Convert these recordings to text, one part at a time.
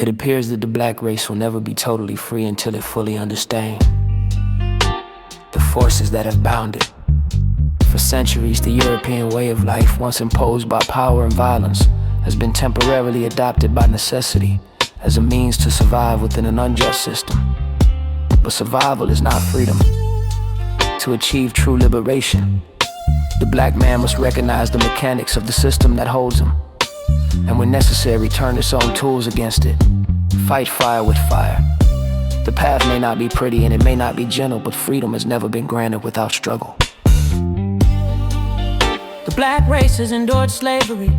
It appears that the black race will never be totally free until it fully understands the forces that have bound it. For centuries, the European way of life, once imposed by power and violence, has been temporarily adopted by necessity as a means to survive within an unjust system. But survival is not freedom. To achieve true liberation, the black man must recognize the mechanics of the system that holds him, and when necessary, turn its own tools against it. Fight fire with fire. The path may not be pretty and it may not be gentle, but freedom has never been granted without struggle. The black race has endured slavery,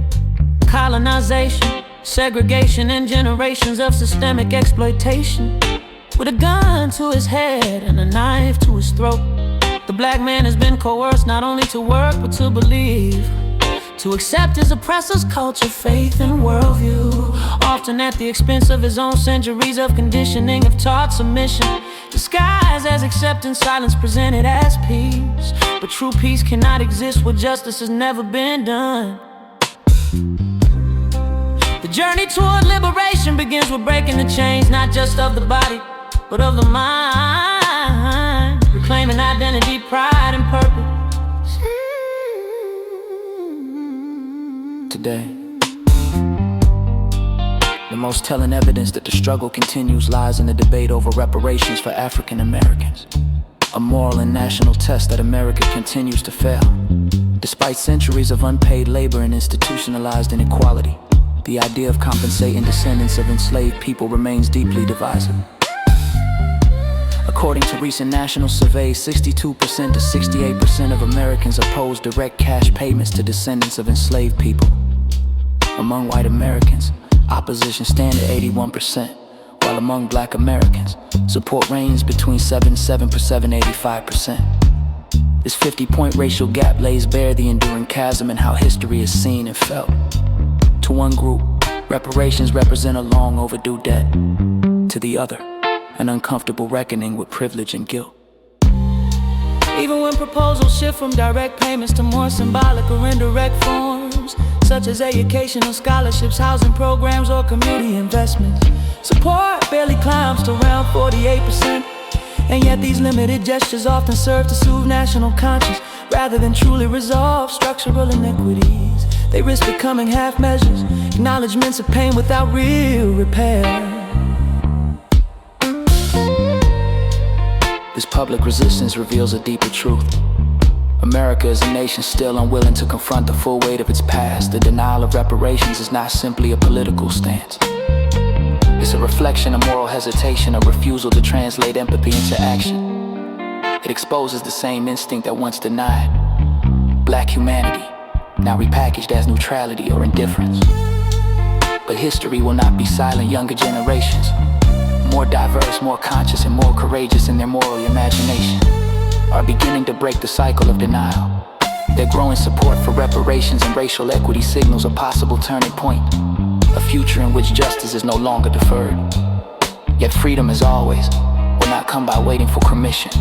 colonization, segregation, and generations of systemic exploitation. With a gun to his head and a knife to his throat, the black man has been coerced not only to work but to believe, to accept his oppressor's culture, faith, and worldview, often at the expense of his own centuries of conditioning of taught submission, disguised as acceptance, silence presented as peace. But true peace cannot exist where justice has never been done. The journey toward liberation begins with breaking the chains, not just of the body, but of the mind, reclaiming identity, pride, and purpose. Today, the most telling evidence that the struggle continues lies in the debate over reparations for African Americans, a moral and national test that America continues to fail. Despite centuries of unpaid labor and institutionalized inequality, the idea of compensating descendants of enslaved people remains deeply divisive. According to recent national surveys, 62% to 68% of Americans oppose direct cash payments to descendants of enslaved people. Among white Americans, opposition stands at 81%, while among black Americans, support ranges between 77% and 85%. This 50-point racial gap lays bare the enduring chasm in how history is seen and felt. To one group, reparations represent a long overdue debt. To the other, an uncomfortable reckoning with privilege and guilt. Even when proposals shift from direct payments to more symbolic or indirect forms, such as educational scholarships, housing programs, or community investments, support barely climbs to around 48%. And yet these limited gestures often serve to soothe national conscience rather than truly resolve structural inequities. They risk becoming half measures, acknowledgments of pain without real repair. This public resistance reveals a deeper truth. America is a nation still unwilling to confront the full weight of its past. The denial of reparations is not simply a political stance. It's a reflection of moral hesitation, a refusal to translate empathy into action. It exposes the same instinct that once denied black humanity, now repackaged as neutrality or indifference. But history will not be silent. Younger generations, more diverse, more conscious, and more courageous in their moral imagination, are beginning to break the cycle of denial. Their growing support for reparations and racial equity signals a possible turning point, a future in which justice is no longer deferred. Yet freedom, as always, will not come by waiting for permission.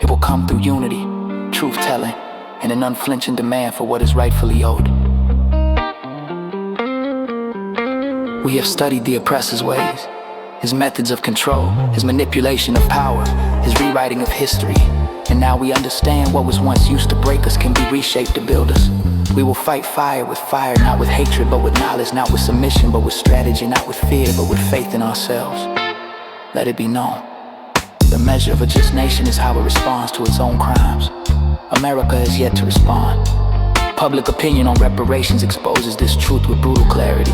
It will come through unity, truth-telling, and an unflinching demand for what is rightfully owed. We have studied the oppressor's ways, his methods of control, his manipulation of power, his rewriting of history. And now we understand what was once used to break us can be reshaped to build us. We will fight fire, not with hatred, but with knowledge, not with submission, but with strategy, not with fear, but with faith in ourselves. Let it be known, the measure of a just nation is how it responds to its own crimes. America has yet to respond. Public opinion on reparations exposes this truth with brutal clarity.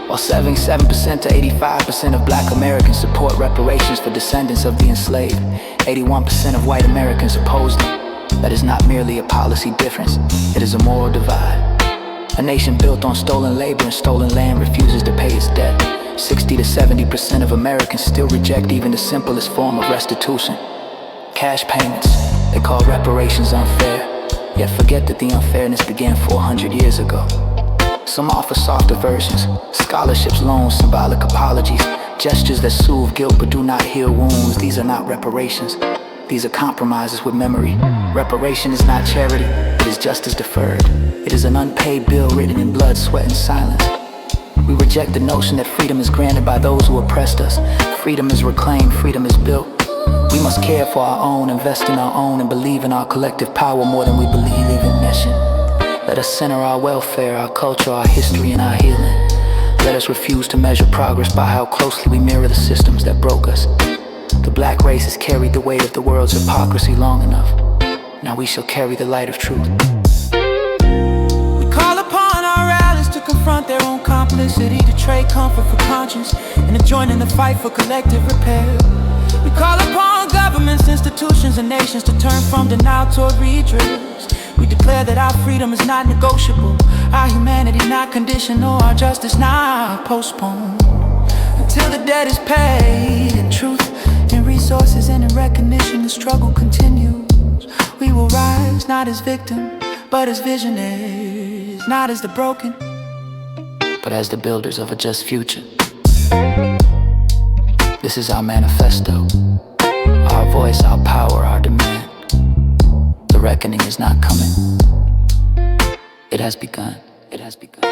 While 77% to 85% of black Americans support reparations for descendants of the enslaved, 81% of white Americans oppose them. That is not merely a policy difference, it is a moral divide. A nation built on stolen labor and stolen land refuses to pay its debt. 60 to 70% of Americans still reject even the simplest form of restitution. Cash payments, they call reparations unfair, yet forget that the unfairness began 400 years ago. Some offer softer versions, scholarships, loans, symbolic apologies, gestures that soothe guilt but do not heal wounds. These are not reparations, these are compromises with memory. Reparation is not charity, it is justice deferred. It is an unpaid bill written in blood, sweat, and silence. We reject the notion that freedom is granted by those who oppressed us. Freedom is reclaimed, freedom is built. We must care for our own, invest in our own, and believe in our collective power more than we believe in mission. Let us center our welfare, our culture, our history, and our healing. Let us refuse to measure progress by how closely we mirror the systems that broke us. The black race has carried the weight of the world's hypocrisy long enough. Now we shall carry the light of truth. We call upon our allies to confront their own complicity, to trade comfort for conscience, and to join in the fight for collective repair. We call upon governments, institutions, and nations to turn from denial toward redress. We declare that our freedom is not negotiable, our humanity not conditional, our justice not postponed. Until the debt is paid in truth, in resources, and in recognition, the struggle continues. We will rise not as victims, but as visionaries, not as the broken, but as the builders of a just future. This is our manifesto, our voice, our power, our demand. The reckoning is not coming. It has begun. It has begun.